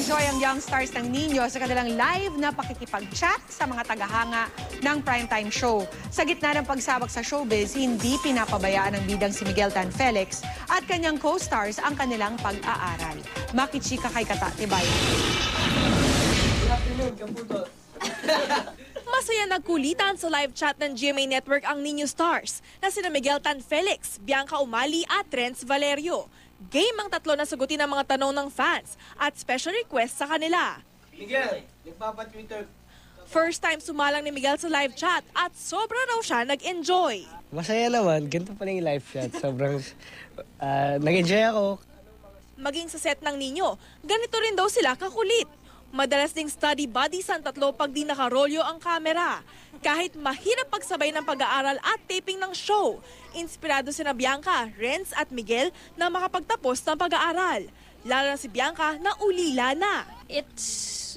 nag-enjoy ang young stars ng Nino sa kanilang live na pakikipag-chat sa mga tagahanga ng primetime show. Sa gitna ng pagsabak sa showbiz, hindi pinapabayaan ng bidang si Miguel Tan Felix at kanyang co-stars ang kanilang pag-aaral. Makichika kay Katatibay. Masaya nagkulitan sa live chat ng GMA Network ang Nino Stars na sina Miguel Tan Felix, Bianca Umali at Renz Valerio. Game ang tatlo na sagutin ang mga tanong ng fans at special request sa kanila. Miguel, nagpapatwitter. First time sumalang ni Miguel sa live chat at sobra raw siya nag-enjoy. Masaya naman, ganito pala yung live chat. Sobrang nag-enjoy ako. Maging sa set ng Nino, ganito rin daw sila kakulit. Madalas ding study buddies ang tatlo pag di nakarolyo ang kamera. Kahit mahirap pagsabay ng pag-aaral at taping ng show, inspirado sina Bianca, Renz at Miguel na makapagtapos ng pag-aaral. Lalo na si Bianca na ulila na. It's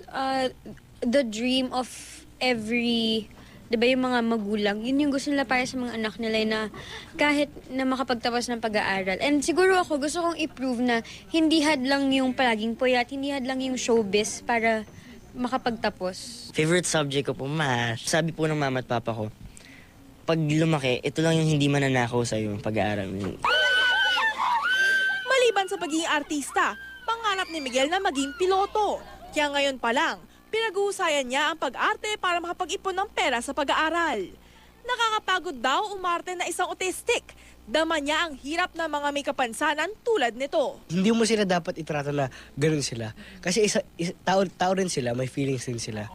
the dream of every, di ba, yung mga magulang, yun yung gusto nila para sa mga anak nila na kahit na makapagtapos ng pag-aaral. And siguro ako, gusto kong i-prove na hindi hadlang yung palaging puyat, hindi hadlang yung showbiz para makapagtapos. Favorite subject ko po, math. Sabi po ng mama at papa ko, pag lumaki, ito lang yung hindi mananakaw sa'yo, pag-aaral. Maliban sa pagiging artista, pangarap ni Miguel na maging piloto. Kaya ngayon pa lang, pinag-uusayan niya ang pag-arte para makapag-ipon ng pera sa pag-aaral. Nakakapagod daw umarte na isang autistic. Dama niya ang hirap ng mga may kapansanan tulad nito. Hindi mo sila dapat itrato na ganun sila. Kasi tao rin sila, may feelings din sila.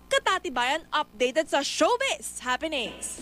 Katatibayan updated sa showbiz happenings.